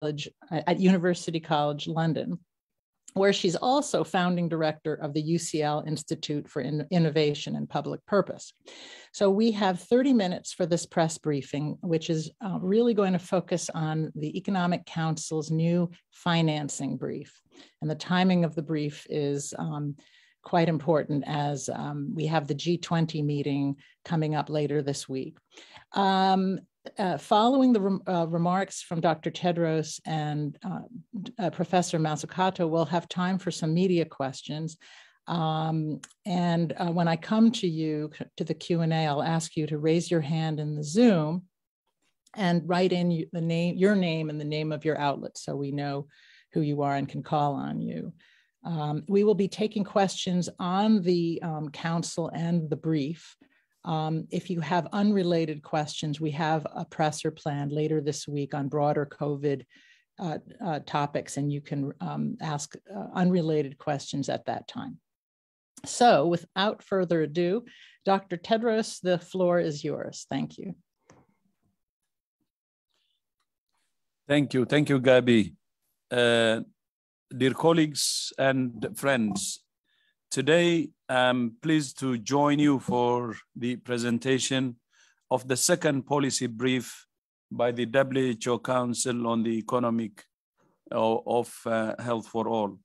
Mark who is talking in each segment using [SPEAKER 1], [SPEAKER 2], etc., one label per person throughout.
[SPEAKER 1] at University College London, where she's also founding director of the UCL Institute for Innovation and Public Purpose. So we have 30 minutes for this press briefing, which is really going to focus on the Economic Council's new financing brief. And the timing of the brief is quite important as we have the G20 meeting coming up later this week. Following the remarks from Dr. Tedros and Professor Mazzucato, we'll have time for some media questions. When I come to you, to the Q&A, I'll ask you to raise your hand in the Zoom and write in your name and the name of your outlet so we know who you are and can call on you. We will be taking questions on the council and the brief. If you have unrelated questions, we have a presser planned later this week on broader COVID topics, and you can ask unrelated questions at that time. So without further ado, Dr. Tedros, the floor is yours. Thank you.
[SPEAKER 2] Thank you, Gabi. Dear colleagues and friends, today, I'm pleased to join you for the presentation of the second policy brief by the WHO Council on the Economic of Health for All.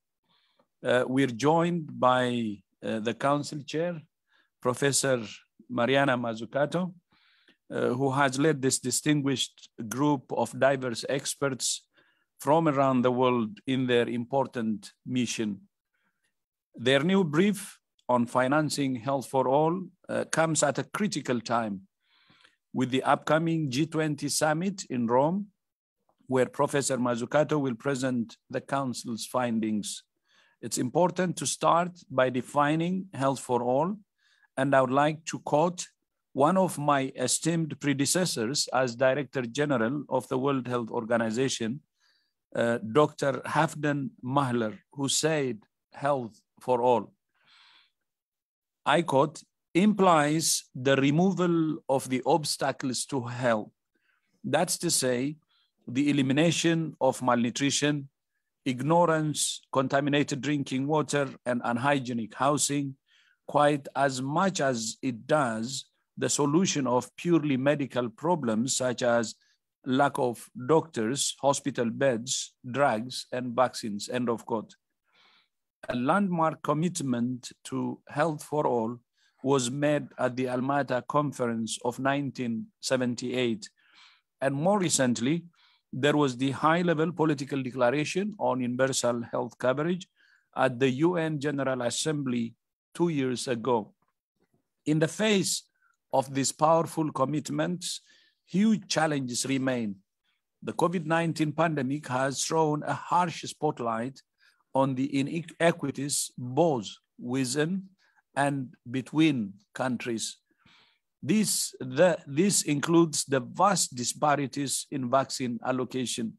[SPEAKER 2] We're joined by the Council Chair, Professor Mariana Mazzucato, who has led this distinguished group of diverse experts from around the world in their important mission. Their new brief on financing health for all comes at a critical time with the upcoming G20 summit in Rome, where Professor Mazzucato will present the Council's findings. It's important to start by defining health for all, and I would like to quote one of my esteemed predecessors as Director General of the World Health Organization, Dr. Hafdan Mahler, who said, "Health for all," I quote, "implies the removal of the obstacles to health. That's to say, the elimination of malnutrition, ignorance, contaminated drinking water, and unhygienic housing, quite as much as it does the solution of purely medical problems such as lack of doctors, hospital beds, drugs, and vaccines," end of quote. A landmark commitment to health for all was made at the Almata Conference of 1978. And more recently, there was the high-level political declaration on universal health coverage at the UN General Assembly 2 years ago. In the face of these powerful commitments, huge challenges remain. The COVID-19 pandemic has thrown a harsh spotlight on the inequities both within and between countries. This includes the vast disparities in vaccine allocation,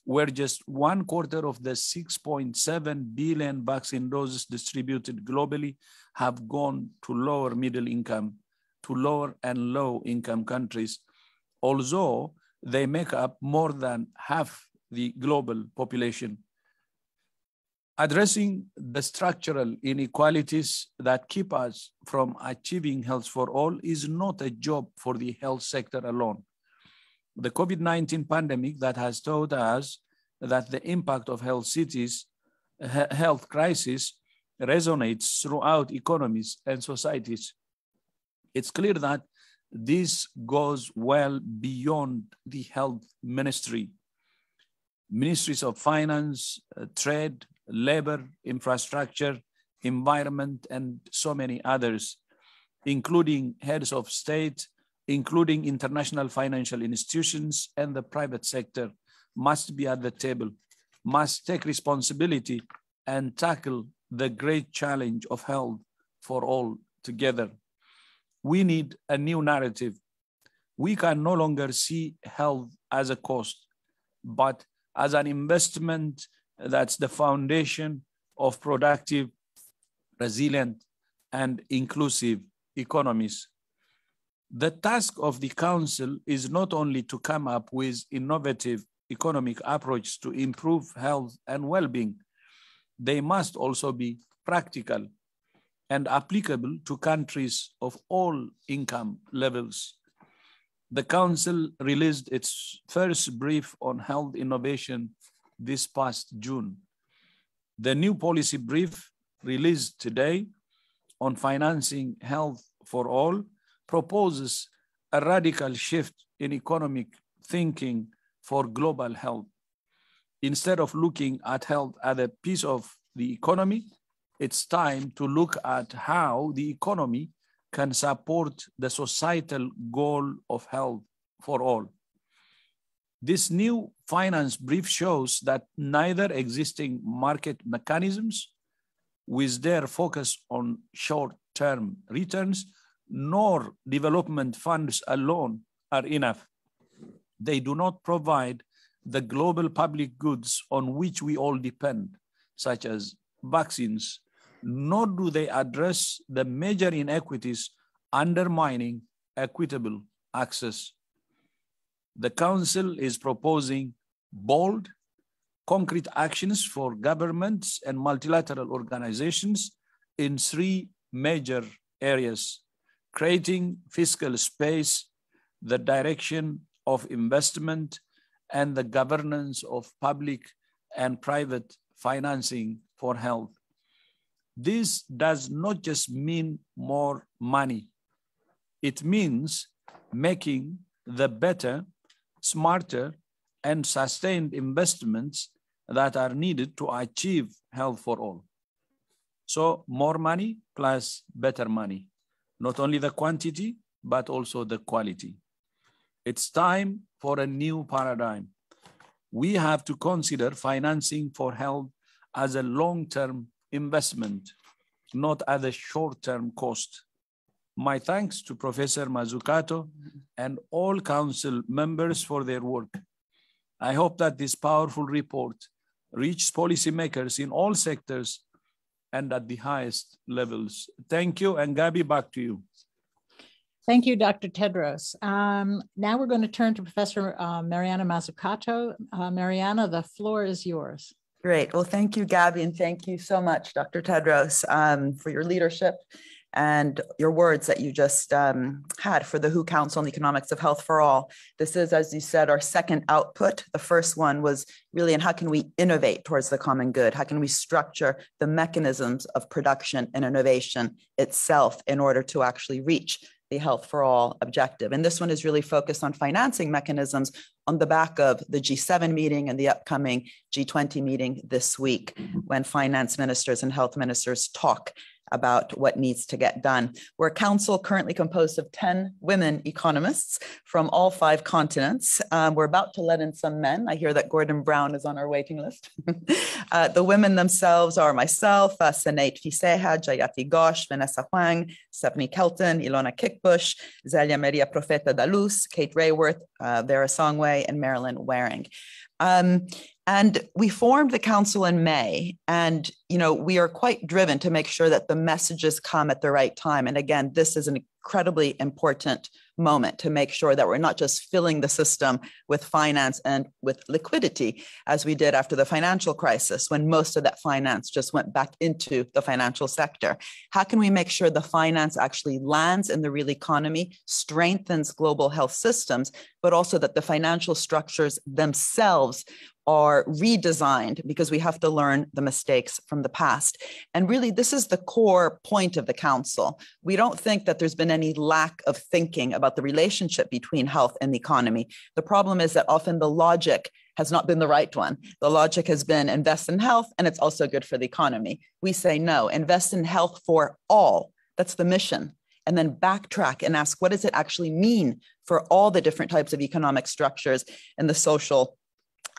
[SPEAKER 2] where just 1/4 of the 6.7 billion vaccine doses distributed globally have gone to lower and low income countries, although they make up more than half the global population. Addressing the structural inequalities that keep us from achieving health for all is not a job for the health sector alone. The COVID-19 pandemic that has taught us that the impact of health crisis resonates throughout economies and societies. It's clear that this goes well beyond the health ministry. Ministries of finance, trade, labor, infrastructure, environment, and so many others, including heads of state, including international financial institutions and the private sector, must be at the table, must take responsibility and tackle the great challenge of health for all together. We need a new narrative. We can no longer see health as a cost, but as an investment that's the foundation of productive, resilient, and inclusive economies. The task of the Council is not only to come up with innovative economic approach to improve health and well-being, they must also be practical and applicable to countries of all income levels. The Council released its first brief on health innovation this past June. The new policy brief released today on financing health for all proposes a radical shift in economic thinking for global health. Instead of looking at health as a piece of the economy, it's time to look at how the economy can support the societal goal of health for all. This new finance brief shows that neither existing market mechanisms, with their focus on short-term returns, nor development funds alone are enough. They do not provide the global public goods on which we all depend, such as vaccines, nor do they address the major inequities undermining equitable access. The Council is proposing bold, concrete actions for governments and multilateral organizations in 3 major areas: creating fiscal space, the direction of investment, and the governance of public and private financing for health. This does not just mean more money. It means making the better, smarter, and sustained investments that are needed to achieve health for all. So more money plus better money, not only the quantity, but also the quality. It's time for a new paradigm. We have to consider financing for health as a long-term investment, not as a short-term cost. My thanks to Professor Mazzucato and all Council members for their work. I hope that this powerful report reaches policymakers in all sectors and at the highest levels. Thank you, and Gabi, back to you.
[SPEAKER 1] Thank you, Dr. Tedros. Now we're going to turn to Professor Mariana Mazzucato. Mariana, the floor is yours.
[SPEAKER 3] Great. Well, thank you, Gabi, and thank you so much, Dr. Tedros, for your leadership and your words that you just had for the WHO Council on the Economics of Health for All. This is, as you said, our second output. The first one was really in how can we innovate towards the common good? How can we structure the mechanisms of production and innovation itself in order to actually reach the Health for All objective? And this one is really focused on financing mechanisms on the back of the G7 meeting and the upcoming G20 meeting this week, when finance ministers and health ministers talk about what needs to get done. We're a council currently composed of 10 women economists from all 5 continents. We're about to let in some men. I hear that Gordon Brown is on our waiting list. The women themselves are myself, Sinead Fiseha, Jayati Ghosh, Vanessa Huang, Stephanie Kelton, Ilona Kickbush, Zelia Maria Profeta da Luz, Kate Rayworth, Vera Songway, and Marilyn Waring. And we formed the council in May, and we are quite driven to make sure that the messages come at the right time. And again, this is an incredibly important moment to make sure that we're not just filling the system with finance and with liquidity, as we did after the financial crisis, when most of that finance just went back into the financial sector. How can we make sure the finance actually lands in the real economy, strengthens global health systems, but also that the financial structures themselves are redesigned, because we have to learn the mistakes from the past. And really, this is the core point of the council. We don't think that there's been any lack of thinking about the relationship between health and the economy. The problem is that often the logic has not been the right one. The logic has been invest in health and it's also good for the economy. We say no, invest in health for all. That's the mission. And then backtrack and ask, what does it actually mean for all the different types of economic structures and the social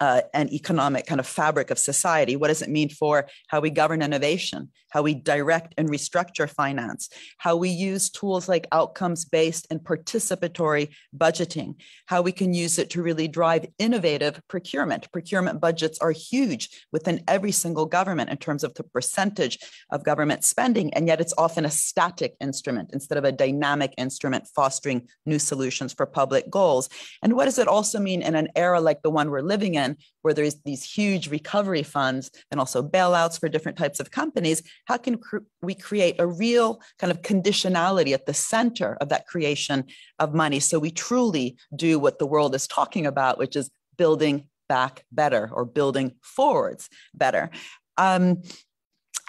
[SPEAKER 3] and economic kind of fabric of society? What does it mean for how we govern innovation, how we direct and restructure finance, how we use tools like outcomes-based and participatory budgeting, how we can use it to really drive innovative procurement. Procurement budgets are huge within every single government in terms of the percentage of government spending, and yet it's often a static instrument instead of a dynamic instrument fostering new solutions for public goals. And what does it also mean in an era like the one we're living in, where there's these huge recovery funds and also bailouts for different types of companies? How can we create a real kind of conditionality at the center of that creation of money so we truly do what the world is talking about, which is building back better or building forwards better? And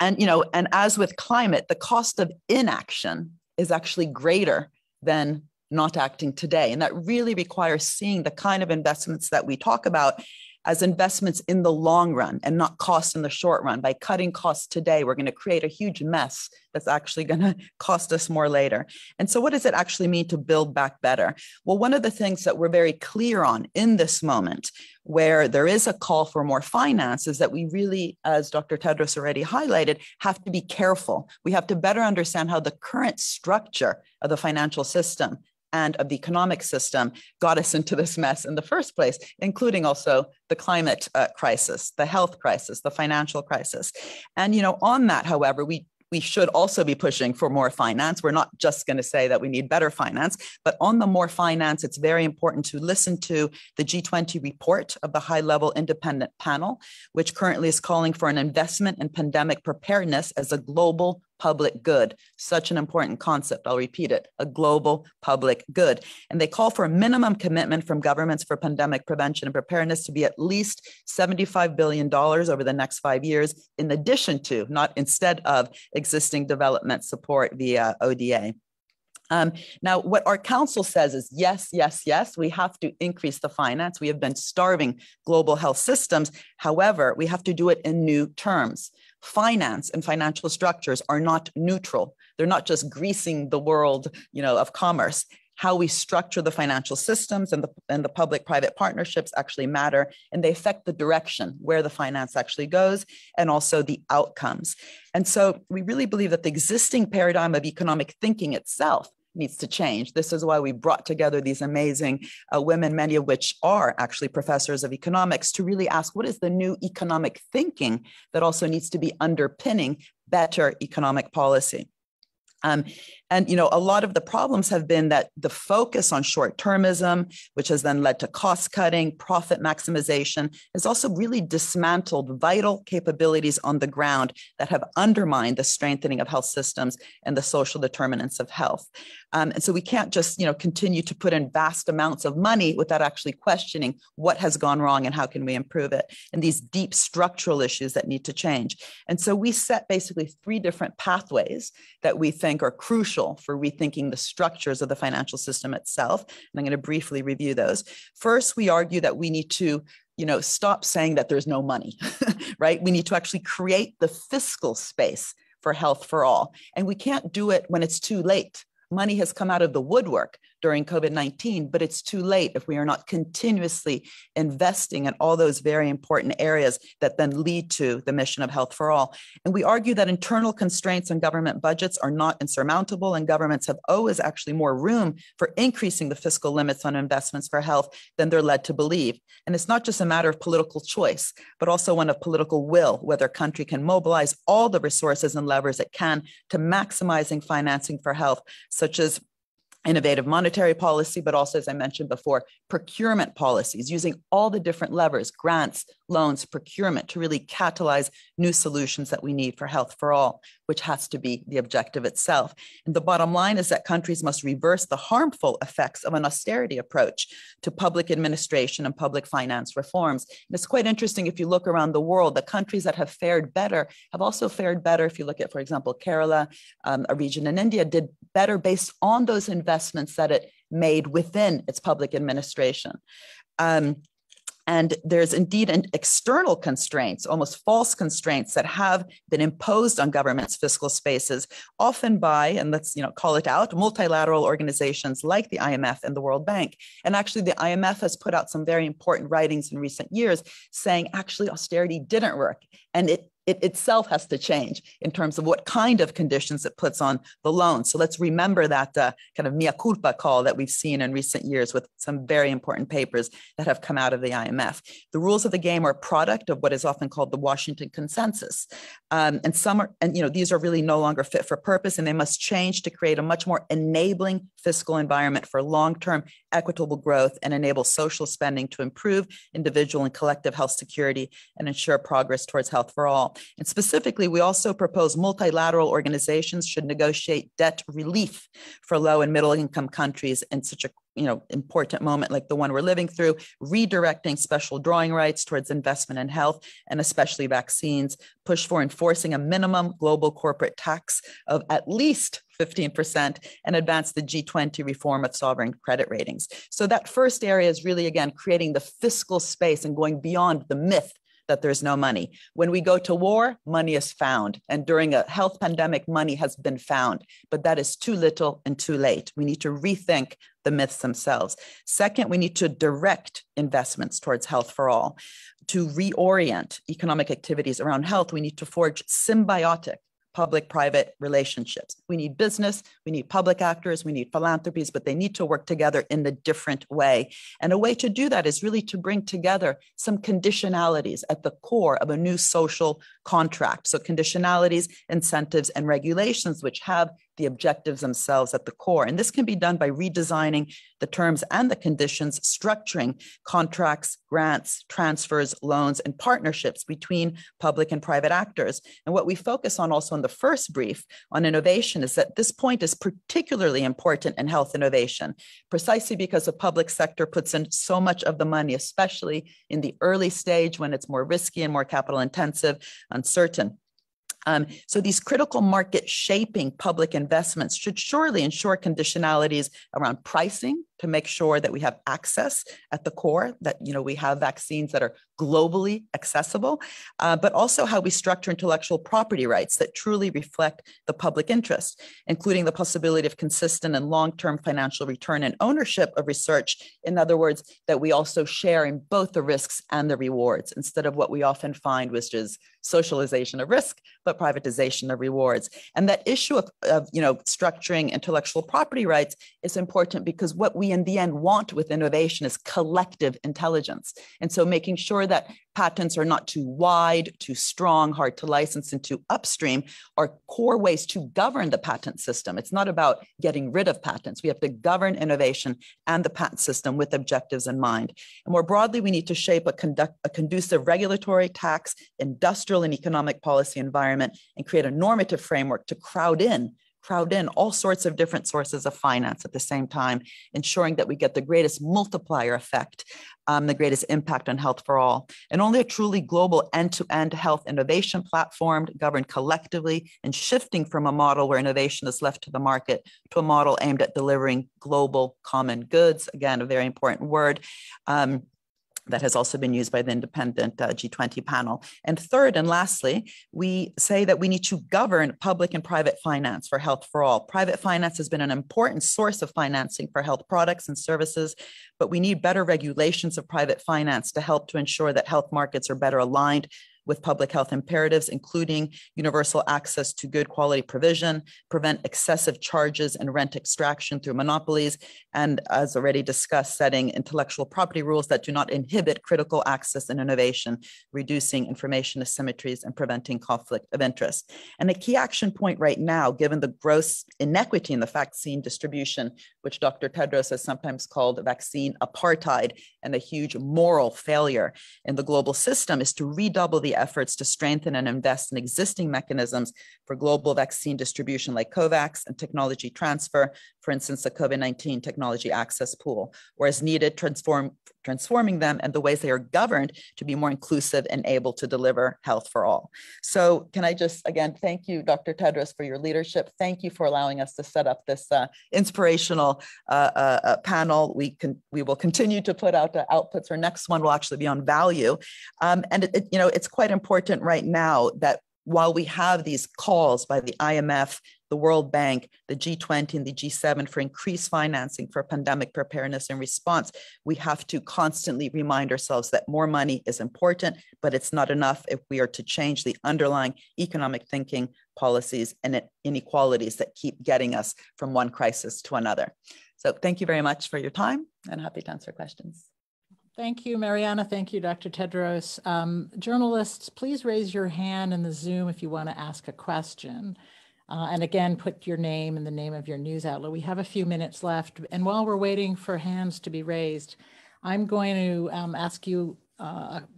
[SPEAKER 3] as with climate, the cost of inaction is actually greater than not acting today. And that really requires seeing the kind of investments that we talk about as investments in the long run and not costs in the short run. By cutting costs today, we're going to create a huge mess that's actually going to cost us more later. And so what does it actually mean to build back better? Well, one of the things that we're very clear on in this moment, where there is a call for more finance, is that we really, as Dr. Tedros already highlighted, have to be careful. We have to better understand how the current structure of the financial system and of the economic system got us into this mess in the first place, including also the climate crisis, the health crisis, the financial crisis. And, on that, however, we should also be pushing for more finance. We're not just going to say that we need better finance, but on the more finance, it's very important to listen to the G20 report of the high-level independent panel, which currently is calling for an investment in pandemic preparedness as a global public good. Such an important concept. I'll repeat it, a global public good. And they call for a minimum commitment from governments for pandemic prevention and preparedness to be at least $75 billion over the next 5 years, in addition to, not instead of, existing development support via ODA. Now, what our council says is yes, yes, yes, we have to increase the finance. We have been starving global health systems. However, we have to do it in new terms. Finance and financial structures are not neutral. They're not just greasing the world, of commerce. How we structure the financial systems and the public-private partnerships actually matter, and they affect the direction where the finance actually goes and also the outcomes. And so we really believe that the existing paradigm of economic thinking itself needs to change. This is why we brought together these amazing women, many of which are actually professors of economics, to really ask what is the new economic thinking that also needs to be underpinning better economic policy. A lot of the problems have been that the focus on short-termism, which has then led to cost-cutting, profit maximization, has also really dismantled vital capabilities on the ground that have undermined the strengthening of health systems and the social determinants of health. And so we can't just, continue to put in vast amounts of money without actually questioning what has gone wrong and how can we improve it, and these deep structural issues that need to change. And so we set basically 3 different pathways that we think are crucial for rethinking the structures of the financial system itself. And I'm going to briefly review those. First, we argue that we need to stop saying that there's no money, right? We need to actually create the fiscal space for health for all. And we can't do it when it's too late. Money has come out of the woodwork during COVID-19, but it's too late if we are not continuously investing in all those very important areas that then lead to the mission of health for all. And we argue that internal constraints on government budgets are not insurmountable, and governments have always actually more room for increasing the fiscal limits on investments for health than they're led to believe. And it's not just a matter of political choice, but also one of political will, whether a country can mobilize all the resources and levers it can to maximizing financing for health, such as innovative monetary policy, but also, as I mentioned before, procurement policies, using all the different levers, grants, loans, procurement, to really catalyze new solutions that we need for health for all, which has to be the objective itself. And the bottom line is that countries must reverse the harmful effects of an austerity approach to public administration and public finance reforms. And it's quite interesting, if you look around the world, the countries that have fared better have also fared better. If you look at, for example, Kerala, a region in India, did better based on those investments that it made within its public administration. And there's indeed an external constraints, almost false constraints that have been imposed on governments' fiscal spaces, often by, and let's call it out, multilateral organizations like the IMF and the World Bank. And actually, the IMF has put out some very important writings in recent years saying actually austerity didn't work. And it itself has to change in terms of what kind of conditions it puts on the loan. So let's remember that kind of mea culpa call that we've seen in recent years with some very important papers that have come out of the IMF. The rules of the game are a product of what is often called the Washington Consensus. And these are really no longer fit for purpose, and they must change to create a much more enabling fiscal environment for long-term equitable growth and enable social spending to improve individual and collective health security and ensure progress towards health for all. And specifically, we also propose multilateral organizations should negotiate debt relief for low and middle income countries in such a important moment like the one we're living through, redirecting special drawing rights towards investment in health and especially vaccines, push for enforcing a minimum global corporate tax of at least 15%, and advance the G20 reform of sovereign credit ratings. So that first area is really, again, creating the fiscal space and going beyond the myth that there's no money. When we go to war, money is found. And during a health pandemic, money has been found. But that is too little and too late. We need to rethink the myths themselves. Second, we need to direct investments towards health for all. To reorient economic activities around health, we need to forge symbiotic public-private relationships. We need business, we need public actors, we need philanthropies, but they need to work together in a different way. And a way to do that is really to bring together some conditionalities at the core of a new social contract. So conditionalities, incentives, and regulations which have the objectives themselves at the core. And this can be done by redesigning the terms and the conditions, structuring contracts, grants, transfers, loans, and partnerships between public and private actors. And what we focus on also in the first brief on innovation is that this point is particularly important in health innovation, precisely because the public sector puts in so much of the money, especially in the early stage when it's more risky and more capital intensive, uncertain. So these critical market shaping public investments should surely ensure conditionalities around pricing to make sure that we have access at the core, that we have vaccines that are globally accessible, but also how we structure intellectual property rights that truly reflect the public interest, including the possibility of consistent and long-term financial return and ownership of research. In other words, that we also share in both the risks and the rewards, instead of what we often find, which is socialization of risk, but privatization of rewards. And that issue of structuring intellectual property rights is important because what we in the end want with innovation is collective intelligence. And so making sure that patents are not too wide, too strong, hard to license, and too upstream are core ways to govern the patent system. It's not about getting rid of patents. We have to govern innovation and the patent system with objectives in mind. And more broadly, we need to shape a conducive regulatory, tax, industrial, and economic policy environment and create a normative framework to crowd in all sorts of different sources of finance at the same time, ensuring that we get the greatest multiplier effect, the greatest impact on health for all. And only a truly global end-to-end health innovation platform governed collectively and shifting from a model where innovation is left to the market to a model aimed at delivering global common goods, again, a very important word, that has also been used by the independent G20 panel. And third and lastly, we say that we need to govern public and private finance for health for all. Private finance has been an important source of financing for health products and services, but we need better regulations of private finance to help to ensure that health markets are better aligned with public health imperatives, including universal access to good quality provision, prevent excessive charges and rent extraction through monopolies, and as already discussed, setting intellectual property rules that do not inhibit critical access and innovation, reducing information asymmetries and preventing conflict of interest. And a key action point right now, given the gross inequity in the vaccine distribution, which Dr. Tedros has sometimes called vaccine apartheid, and a huge moral failure in the global system, is to redouble the efforts to strengthen and invest in existing mechanisms for global vaccine distribution like COVAX and technology transfer, for instance, the COVID-19 technology access pool, or as needed, transforming them and the ways they are governed to be more inclusive and able to deliver health for all. So can I just, again, thank you, Dr. Tedros, for your leadership. Thank you for allowing us to set up this inspirational panel. We will continue to put out outputs. Our next one will actually be on value. And it's quite important right now that while we have these calls by the IMF, the World Bank, the G20 and the G7 for increased financing for pandemic preparedness and response, we have to constantly remind ourselves that more money is important, but it's not enough if we are to change the underlying economic thinking, policies, and inequalities that keep getting us from one crisis to another. So thank you very much for your time, and happy to answer questions.
[SPEAKER 1] Thank you, Mariana. Thank you, Dr. Tedros. Journalists, please raise your hand in the Zoom if you want to ask a question. And again, put your name and the name of your news outlet. We have a few minutes left. And while we're waiting for hands to be raised, I'm going to ask you,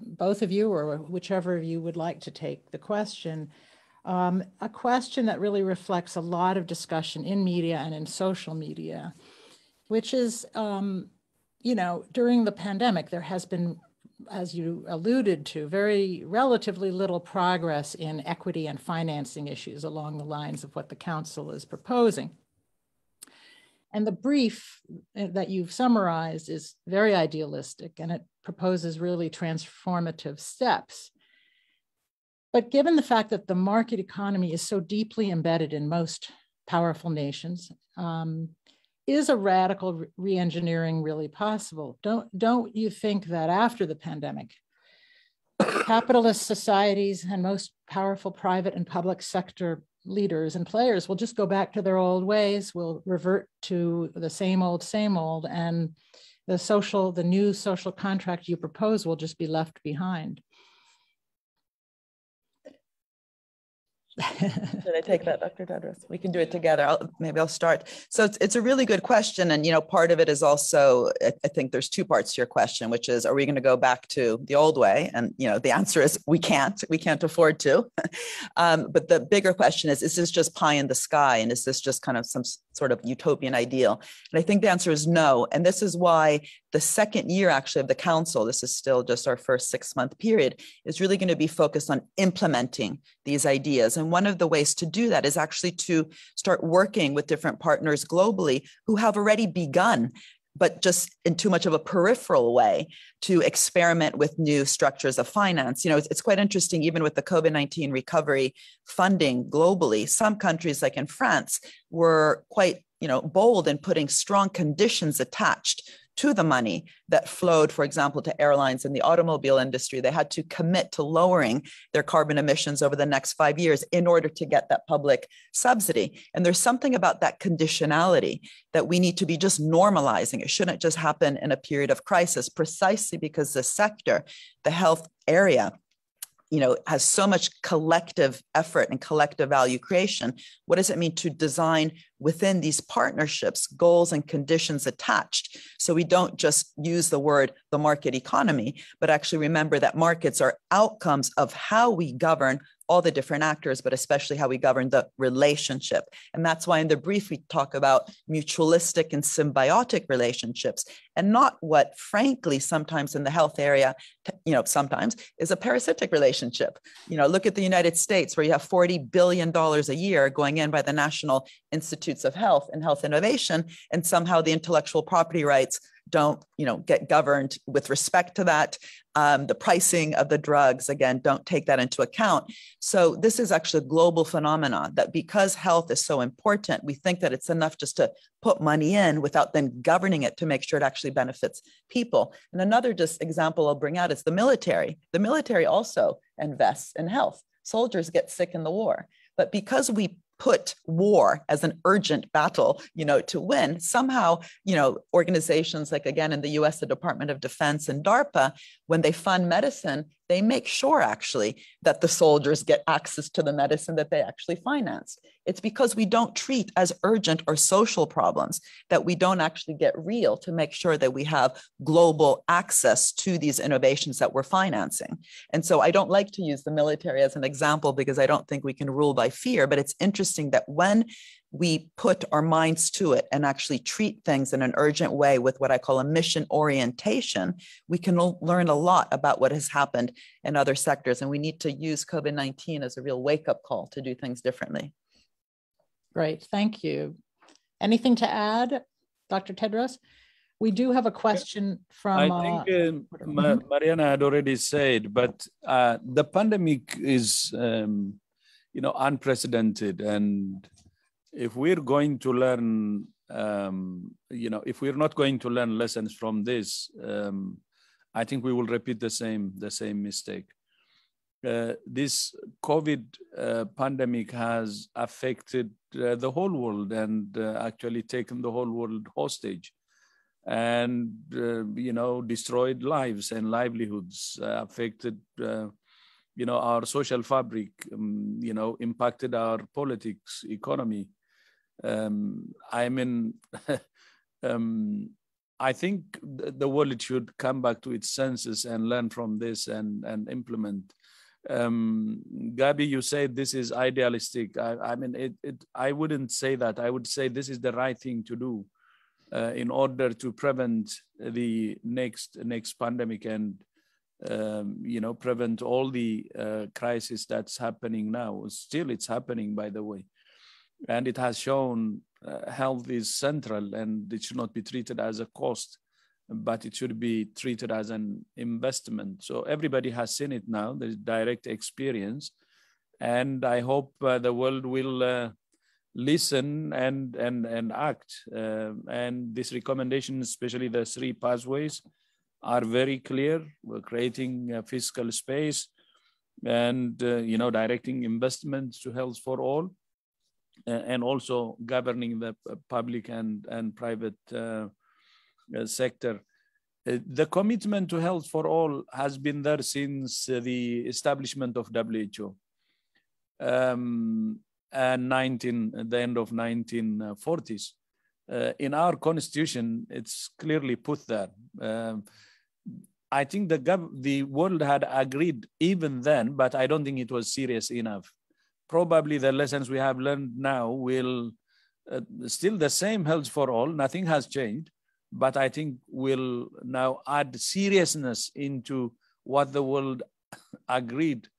[SPEAKER 1] both of you, or whichever of you would like to take the question, a question that really reflects a lot of discussion in media and in social media, which is, during the pandemic, there has been, as you alluded to, very relatively little progress in equity and financing issues along the lines of what the Council is proposing. And the brief that you've summarized is very idealistic, and it proposes really transformative steps. But given the fact that the market economy is so deeply embedded in most powerful nations, is a radical re-engineering really possible? Don't you think that after the pandemic, capitalist societies and most powerful private and public sector leaders and players will just go back to their old ways, will revert to the same old, and the new social contract you propose will just be left behind?
[SPEAKER 3] Should I take that, Dr. Tedros? We can do it together. Maybe I'll start. So it's a really good question. And, part of it is also, I think there's two parts to your question, which is, are we going to go back to the old way? And, the answer is we can't afford to. But the bigger question is this just pie in the sky? And is this just kind of some sort of utopian ideal? And I think the answer is no. And this is why the second year actually of the Council, this is still just our first 6-month period, is really going to be focused on implementing these ideas. And one of the ways to do that is actually to start working with different partners globally who have already begun, but just in too much of a peripheral way, to experiment with new structures of finance. It's quite interesting, even with the COVID-19 recovery funding globally, some countries like in France were quite, bold in putting strong conditions attached to the money that flowed, for example, to airlines in the automobile industry. They had to commit to lowering their carbon emissions over the next 5 years in order to get that public subsidy. And there's something about that conditionality that we need to be just normalizing. It shouldn't just happen in a period of crisis, precisely because the sector, the health area, has so much collective effort and collective value creation. What does it mean to design within these partnerships goals and conditions attached? So we don't just use the word the market economy, but actually remember that markets are outcomes of how we govern all the different actors, but especially how we govern the relationship. And that's why in the brief, we talk about mutualistic and symbiotic relationships, and not what, frankly, sometimes in the health area, sometimes is a parasitic relationship. Look at the United States, where you have $40 billion a year going in by the National Institutes of Health and Health Innovation, and somehow the intellectual property rights don't, get governed with respect to that. The pricing of the drugs, again, don't take that into account. So this is actually a global phenomenon that, because health is so important, we think that it's enough just to put money in without then governing it to make sure it actually benefits people. And another just example I'll bring out is the military. The military also invests in health. Soldiers get sick in the war, but because we put war as an urgent battle, to win, somehow, organizations like, again, in the US, the Department of Defense and DARPA, when they fund medicine, they make sure actually that the soldiers get access to the medicine that they actually financed. It's because we don't treat as urgent or social problems that we don't actually get real to make sure that we have global access to these innovations that we're financing. And so I don't like to use the military as an example because I don't think we can rule by fear, but it's interesting that when we put our minds to it and actually treat things in an urgent way with what I call a mission orientation, we can learn a lot about what has happened in other sectors. And we need to use COVID-19 as a real wake-up call to do things differently.
[SPEAKER 1] Great, thank you. Anything to add, Dr. Tedros? We do have a question from...
[SPEAKER 2] I think Mariana had already said, but the pandemic is, unprecedented. And if we're going to learn, if we're not going to learn lessons from this, I think we will repeat the same mistake. This COVID pandemic has affected the whole world and actually taken the whole world hostage, and destroyed lives and livelihoods, affected our social fabric, impacted our politics, economy. I think the world should come back to its senses and learn from this and implement. Gabi, you said this is idealistic. I wouldn't say that. I would say this is the right thing to do in order to prevent the next pandemic and prevent all the crisis that's happening now. Still, it's happening, by the way. And it has shown health is central, and it should not be treated as a cost, but it should be treated as an investment. So everybody has seen it now. There's direct experience. And I hope the world will listen and act. And this recommendation, especially the 3 pathways, are very clear. We're creating a fiscal space and, directing investments to health for all. And also governing the public and private sector. The commitment to health for all has been there since the establishment of WHO and the end of 1940s. In our constitution, it's clearly put there. I think the world had agreed even then, but I don't think it was serious enough. Probably the lessons we have learned now will still the same health for all, nothing has changed, but I think we'll now add seriousness into what the world agreed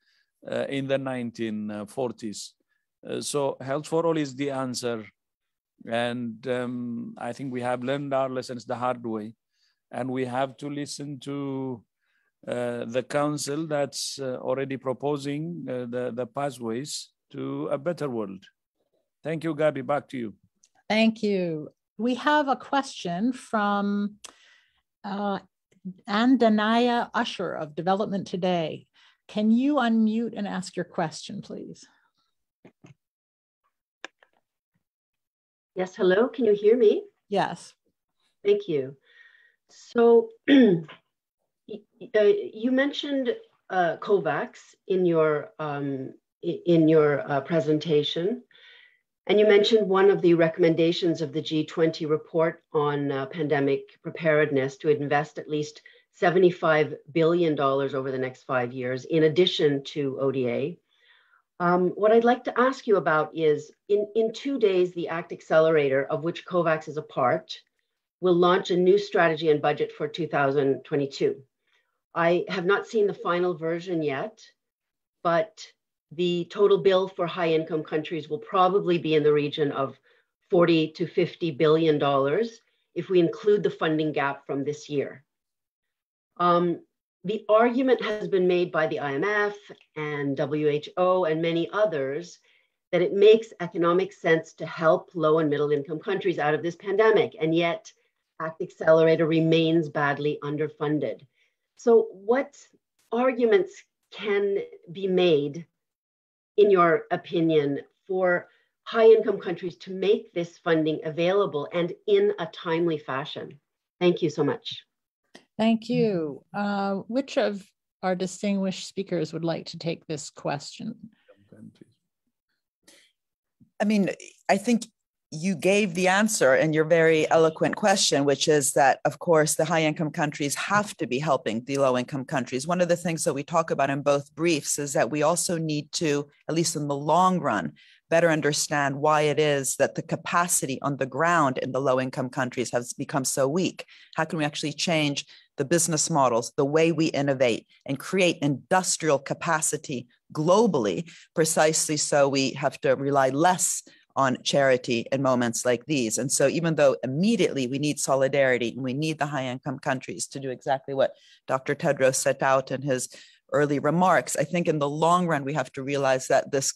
[SPEAKER 2] in the 1940s. So health for all is the answer. And I think we have learned our lessons the hard way, and we have to listen to the council that's already proposing the pathways to a better world. Thank you, Gabi. Back to you.
[SPEAKER 1] Thank you. We have a question from Andanaya Usher of Development Today. Can you unmute and ask your question, please?
[SPEAKER 4] Yes, hello, can you hear me?
[SPEAKER 1] Yes.
[SPEAKER 4] Thank you. So you mentioned COVAX in your presentation, and you mentioned one of the recommendations of the G20 report on pandemic preparedness to invest at least $75 billion over the next 5 years, in addition to ODA. What I'd like to ask you about is, in 2 days, the ACT Accelerator, of which COVAX is a part, will launch a new strategy and budget for 2022. I have not seen the final version yet, but the total bill for high income countries will probably be in the region of $40 to $50 billion if we include the funding gap from this year. The argument has been made by the IMF and WHO and many others that it makes economic sense to help low and middle income countries out of this pandemic, and yet ACT Accelerator remains badly underfunded. So what arguments can be made, in your opinion, for high-income countries to make this funding available and in a timely fashion? Thank you so much.
[SPEAKER 1] Thank you. Which of our distinguished speakers would like to take this question.
[SPEAKER 3] I mean, I think you gave the answer in your very eloquent question, which is that, of course, the high-income countries have to be helping the low-income countries. One of the things that we talk about in both briefs is that we also need to, at least in the long run, better understand why it is that the capacity on the ground in the low-income countries has become so weak. How can we actually change the business models, the way we innovate and create industrial capacity globally, precisely so we have to rely less on charity in moments like these. And so even though immediately we need solidarity and we need the high-income countries to do exactly what Dr. Tedros set out in his early remarks, I think in the long run, we have to realize that this,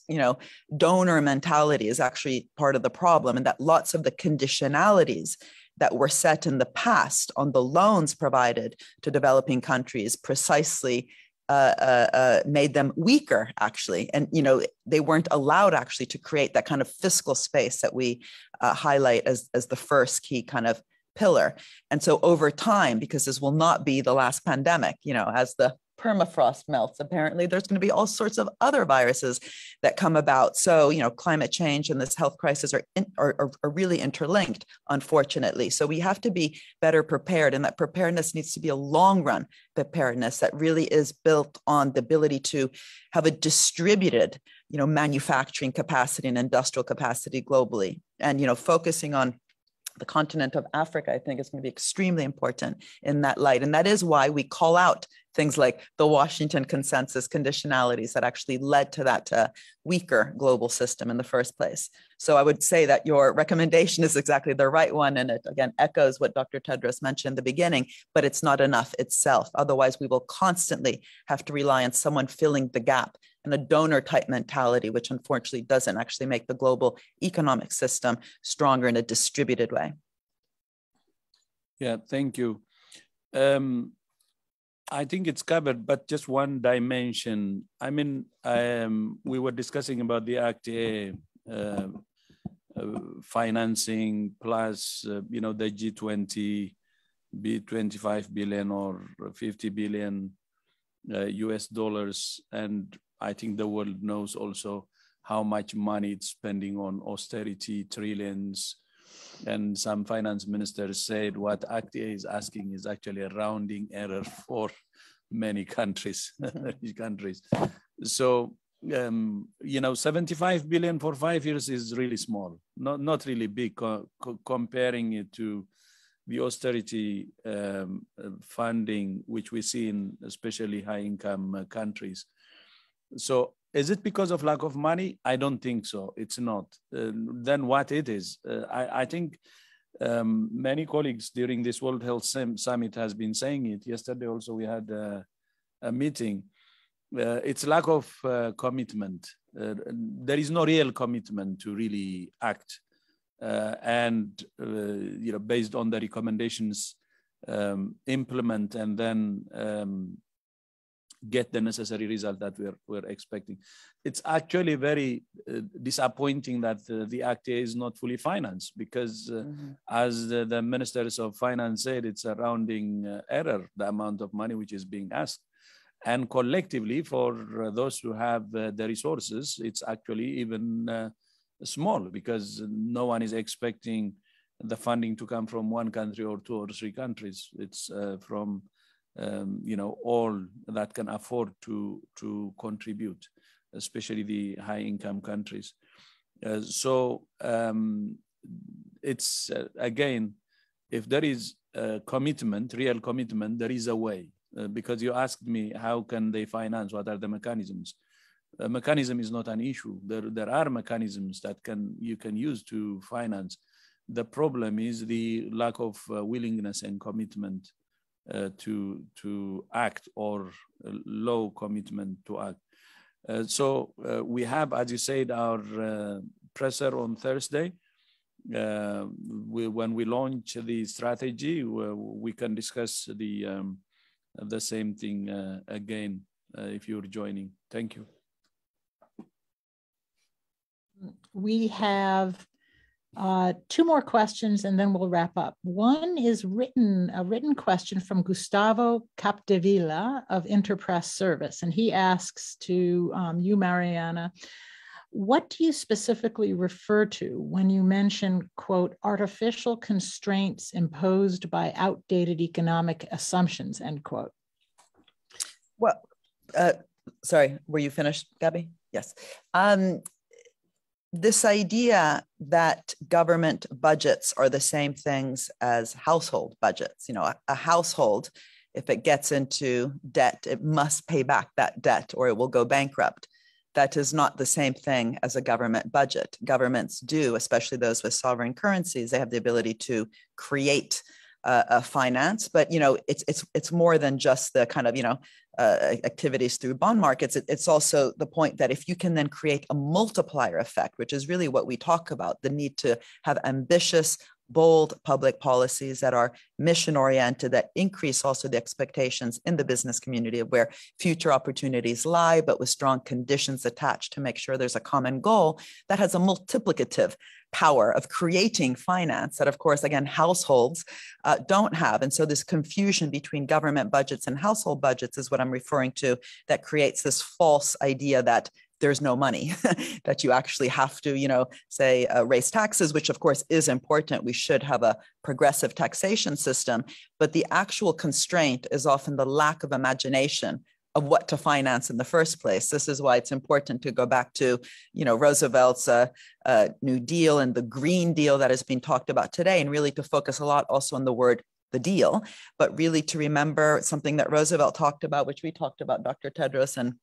[SPEAKER 3] donor mentality is actually part of the problem, and that lots of the conditionalities that were set in the past on the loans provided to developing countries precisely made them weaker, actually. And, they weren't allowed actually to create that kind of fiscal space that we highlight as the first key kind of pillar. And so over time, because this will not be the last pandemic, as the permafrost melts, apparently there's going to be all sorts of other viruses that come about. So, climate change and this health crisis are really interlinked, unfortunately. So we have to be better prepared, and that preparedness needs to be a long run preparedness that really is built on the ability to have a distributed, manufacturing capacity and industrial capacity globally. And, focusing on the continent of Africa, I think is going to be extremely important in that light. And that is why we call out things like the Washington Consensus conditionalities that actually led to that weaker global system in the first place. So I would say that your recommendation is exactly the right one. And it, again, echoes what Dr. Tedros mentioned in the beginning, but it's not enough itself. Otherwise, we will constantly have to rely on someone filling the gap and a donor type mentality, which unfortunately doesn't actually make the global economic system stronger in a distributed way.
[SPEAKER 2] Yeah, thank you. I think it's covered, but just one dimension. I mean, we were discussing about the ACT-A financing plus, the G20, be 25 billion or 50 billion US dollars. And I think the world knows also how much money it's spending on austerity, trillions. And some finance ministers said what ACT-A is asking is actually a rounding error for many countries. So, 75 billion for 5 years is really small, not really big comparing it to the austerity funding, which we see in especially high-income countries. So is it because of lack of money? I don't think so. It's not. Then what it is? I think many colleagues during this World Health Summit has been saying it. Yesterday also we had a meeting. It's lack of commitment. There is no real commitment to really act. Based on the recommendations, implement and then get the necessary result that we're expecting. It's actually very disappointing that the ACT-A is not fully financed because as the ministers of finance said, it's a rounding error, the amount of money which is being asked. And collectively for those who have the resources, it's actually even small because no one is expecting the funding to come from one country or two or three countries. It's from all that can afford to contribute, especially the high-income countries. It's again, if there is a commitment, real commitment, there is a way. Because you asked me, how can they finance? What are the mechanisms? A mechanism is not an issue. There are mechanisms that you can use to finance. The problem is the lack of willingness and commitment to act, or low commitment to act. We have, as you said, our presser on Thursday. When we launch the strategy, we can discuss the same thing again if you're joining. Thank you.
[SPEAKER 1] We have Two more questions and then we'll wrap up. One is a written question from Gustavo Capdevila of Interpress Service. And he asks to you, Mariana, what do you specifically refer to when you mention, quote, artificial constraints imposed by outdated economic assumptions, end quote?
[SPEAKER 3] Well, sorry, were you finished, Gabby? Yes. This idea that government budgets are the same things as household budgets. You know, a household, if it gets into debt, it must pay back that debt or it will go bankrupt. That is not the same thing as a government budget. Governments do, especially those with sovereign currencies, they have the ability to create a finance, but you know, it's more than just the kind of, you know, activities through bond markets. It's also the point that if you can then create a multiplier effect, which is really what we talk about, the need to have ambitious, bold public policies that are mission oriented, that increase also the expectations in the business community of where future opportunities lie, but with strong conditions attached to make sure there's a common goal that has a multiplicative power of creating finance that, of course, again, households don't have. And so this confusion between government budgets and household budgets is what I'm referring to, that creates this false idea that there's no money, that you actually have to, you know, say, raise taxes, which of course is important. We should have a progressive taxation system, but the actual constraint is often the lack of imagination of what to finance in the first place. This is why it's important to go back to, you know, Roosevelt's New Deal and the Green Deal that has been talked about today, and really to focus a lot also on the word the deal, but really to remember something that Roosevelt talked about, which we talked about, Dr. Tedros, and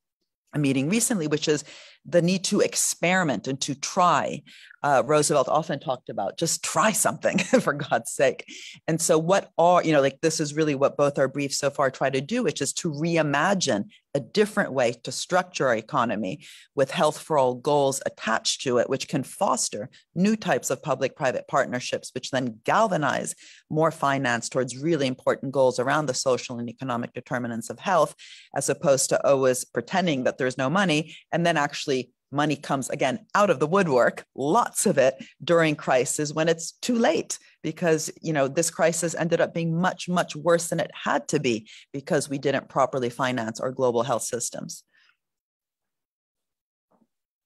[SPEAKER 3] a meeting recently, which is the need to experiment and to try. Roosevelt often talked about just try something for God's sake. And so what are, you know, like this is really what both our briefs so far try to do, which is to reimagine a different way to structure our economy with health for all goals attached to it, which can foster new types of public-private partnerships, which then galvanize more finance towards really important goals around the social and economic determinants of health, as opposed to always pretending that there's no money and then actually money comes again out of the woodwork, lots of it during crisis when it's too late, because, you know, this crisis ended up being much, much worse than it had to be because we didn't properly finance our global health systems.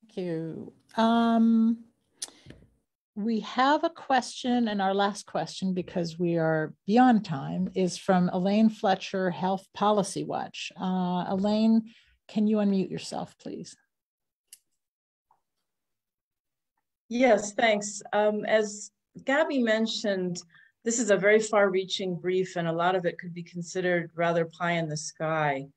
[SPEAKER 1] Thank you. We have a question, and our last question, because we are beyond time, is from Elaine Fletcher, Health Policy Watch. Elaine, can you unmute yourself, please?
[SPEAKER 5] Yes, thanks. As Gabby mentioned, this is a very far-reaching brief, and a lot of it could be considered rather pie in the sky.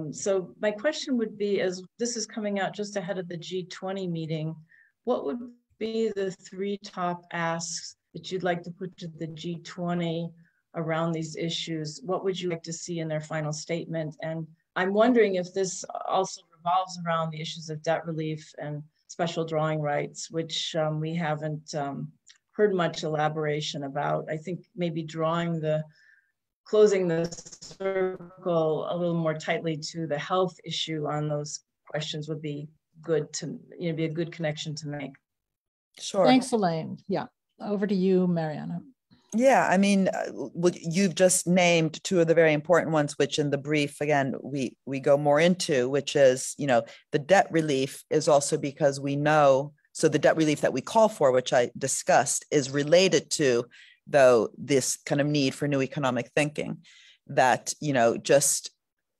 [SPEAKER 5] So my question would be, as this is coming out just ahead of the G20 meeting, what would be the 3 top asks that you'd like to put to the G20 around these issues? What would you like to see in their final statement? And I'm wondering if this also revolves around the issues of debt relief and special drawing rights, which we haven't heard much elaboration about. I think maybe closing the circle a little more tightly to the health issue on those questions would be good to, you know, be a good connection to make.
[SPEAKER 3] Sure.
[SPEAKER 1] Thanks, Elaine. Yeah, over to you, Mariana.
[SPEAKER 3] Yeah, I mean, well, you've just named 2 of the very important ones, which in the brief, again, we go more into, which is, you know, the debt relief is also because we know, so the debt relief that we call for, which I discussed, is related to, though, this kind of need for new economic thinking that, you know, just,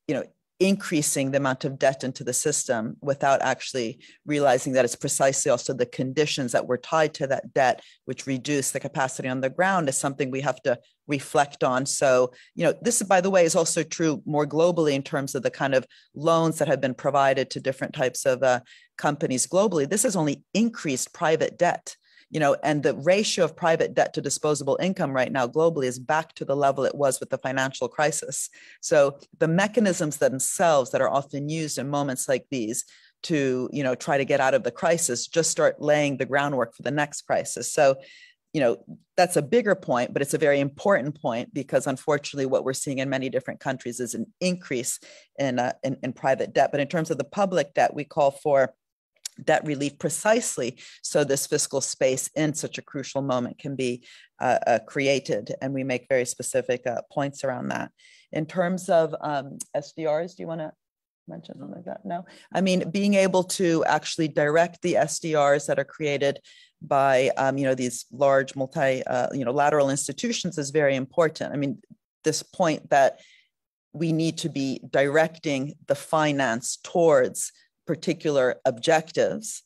[SPEAKER 3] you know, increasing the amount of debt into the system without actually realizing that it's precisely also the conditions that were tied to that debt, which reduce the capacity on the ground, is something we have to reflect on. So, you know, this, by the way, is also true more globally in terms of the kind of loans that have been provided to different types of companies globally. This has only increased private debt. You know, and the ratio of private debt to disposable income right now globally is back to the level it was with the financial crisis. So the mechanisms themselves that are often used in moments like these to, you know, try to get out of the crisis just start laying the groundwork for the next crisis. So, you know, that's a bigger point, but it's a very important point because unfortunately what we're seeing in many different countries is an increase in private debt. But in terms of the public debt, we call for debt relief precisely so this fiscal space in such a crucial moment can be created. And we make very specific points around that. In terms of SDRs, do you want to mention something like that? No? I mean, being able to actually direct the SDRs that are created by, these large lateral institutions is very important. I mean, this point that we need to be directing the finance towards particular objectives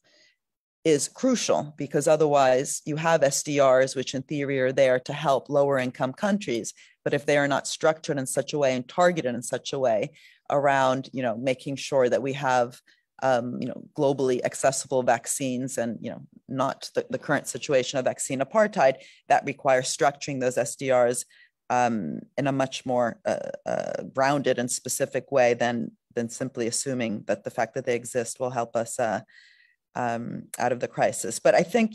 [SPEAKER 3] is crucial, because otherwise you have SDRs, which in theory are there to help lower income countries. But if they are not structured in such a way and targeted in such a way around, making sure that we have, globally accessible vaccines and, not the current situation of vaccine apartheid, that requires structuring those SDRs in a much more grounded and specific way than simply assuming that the fact that they exist will help us out of the crisis. But I think,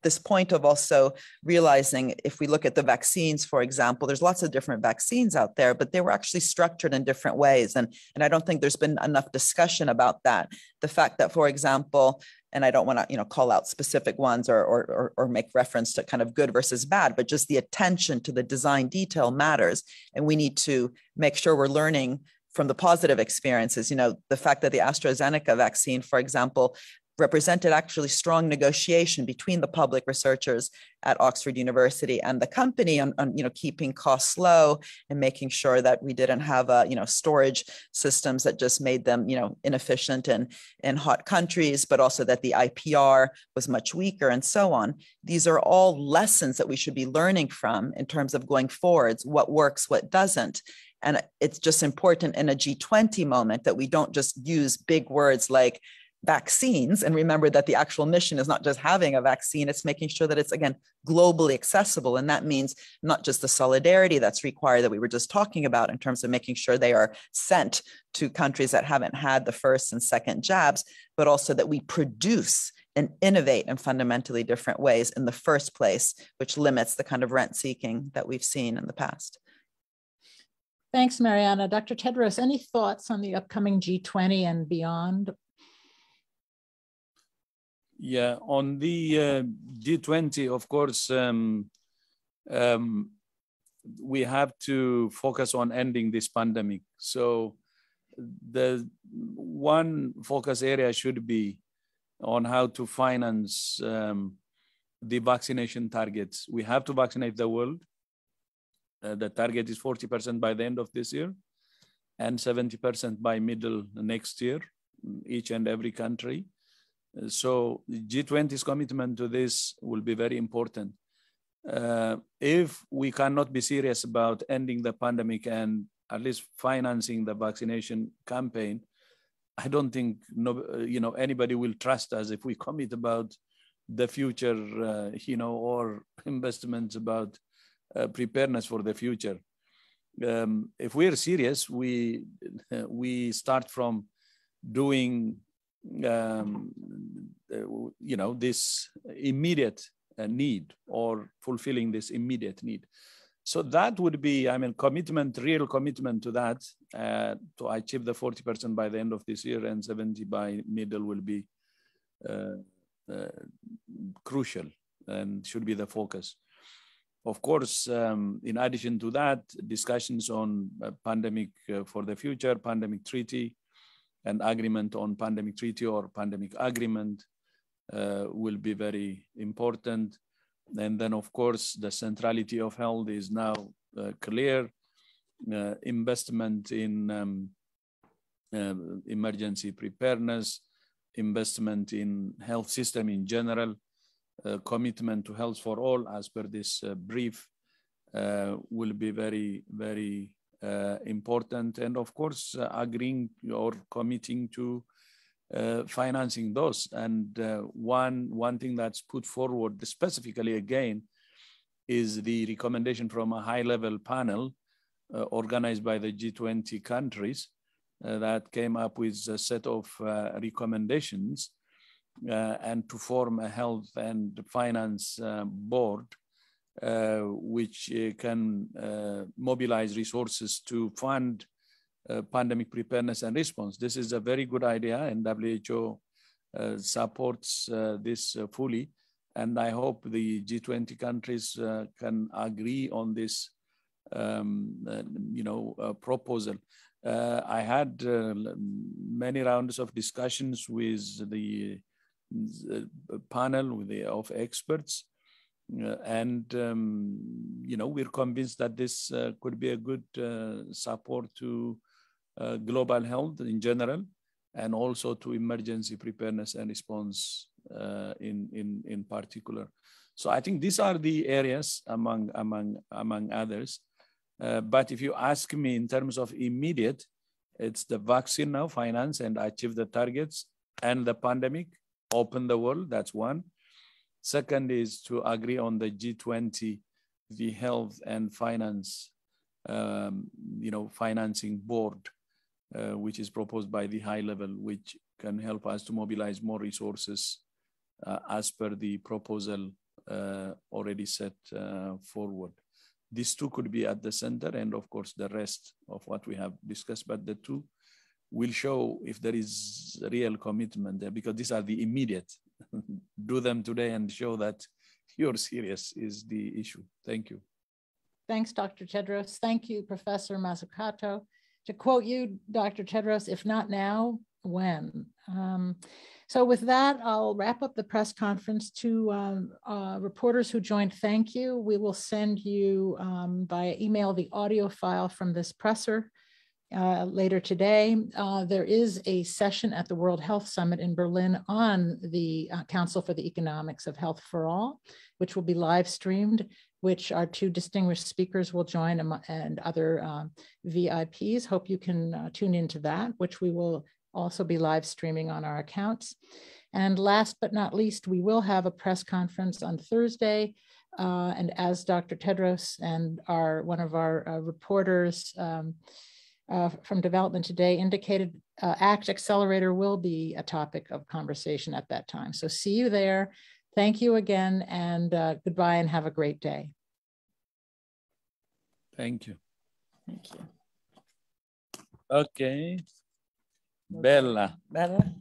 [SPEAKER 3] this point of also realizing, if we look at the vaccines, for example, there's lots of different vaccines out there, but they were actually structured in different ways. And I don't think there's been enough discussion about that. The fact that, for example, and I don't want to, call out specific ones or make reference to kind of good versus bad, but just the attention to the design detail matters. And we need to make sure we're learning from the positive experiences. The fact that the AstraZeneca vaccine, for example, represented actually strong negotiation between the public researchers at Oxford University and the company on keeping costs low and making sure that we didn't have storage systems that just made them inefficient in hot countries, but also that the IPR was much weaker and so on. These are all lessons that we should be learning from in terms of going forwards, what works, what doesn't. And it's just important in a G20 moment that we don't just use big words like vaccines and remember that the actual mission is not just having a vaccine, it's making sure that it's, again, globally accessible. And that means not just the solidarity that's required that we were just talking about in terms of making sure they are sent to countries that haven't had the first and second jabs, but also that we produce and innovate in fundamentally different ways in the first place, which limits the kind of rent seeking that we've seen in the past.
[SPEAKER 1] Thanks, Mariana. Dr. Tedros, any thoughts on the upcoming G20 and beyond?
[SPEAKER 2] Yeah, on the G20, of course, we have to focus on ending this pandemic. So the one focus area should be on how to finance the vaccination targets. We have to vaccinate the world. The target is 40% by the end of this year and 70% by middle next year, each and every country. So G20's commitment to this will be very important. If we cannot be serious about ending the pandemic and at least financing the vaccination campaign, I don't think anybody will trust us if we commit about the future, or investments about preparedness for the future. If we are serious, we start from doing this immediate need or fulfilling this immediate need. So that would be, commitment, real commitment to that, to achieve the 40% by the end of this year and 70% by middle will be crucial and should be the focus. Of course, in addition to that, discussions on pandemic for the future, pandemic treaty, and agreement on pandemic treaty or pandemic agreement will be very important. And then, of course, the centrality of health is now clear. Investment in emergency preparedness, investment in health system in general, commitment to health for all as per this brief will be very, very important. And of course, agreeing or committing to financing those. And one thing that's put forward specifically again is the recommendation from a high-level panel organized by the G20 countries that came up with a set of recommendations and to form a health and finance board which can mobilize resources to fund pandemic preparedness and response. This is a very good idea, and WHO supports this fully. And I hope the G20 countries can agree on this, proposal. I had many rounds of discussions with the panel of experts, and we're convinced that this could be a good support to global health in general, and also to emergency preparedness and response in particular. So I think these are the areas among others. But if you ask me in terms of immediate, it's the vaccine now, finance and achieve the targets, and the pandemic, open the world, that's one. Second is to agree on the G20, the health and finance, financing board, which is proposed by the high level, which can help us to mobilize more resources as per the proposal already set forward. These two could be at the center, and of course the rest of what we have discussed, but the two will show if there is real commitment there, because these are the immediate. Do them today and show that you're serious is the issue. Thank you.
[SPEAKER 1] Thanks, Dr. Tedros. Thank you, Professor Mazzucato. To quote you, Dr. Tedros, if not now, when? So with that, I'll wrap up the press conference. To reporters who joined, thank you. We will send you via email the audio file from this presser later today. There is a session at the World Health Summit in Berlin on the Council for the Economics of Health for All, which will be live streamed, which our two distinguished speakers will join, and other VIPs. Hope you can tune into that, which we will also be live streaming on our accounts. And last but not least, we will have a press conference on Thursday. And as Dr. Tedros and one of our reporters from Development Today indicated, ACT Accelerator will be a topic of conversation at that time. So see you there. Thank you again, and goodbye, and have a great day.
[SPEAKER 2] Thank you.
[SPEAKER 1] Thank you.
[SPEAKER 2] Okay. Bella.
[SPEAKER 1] Bella.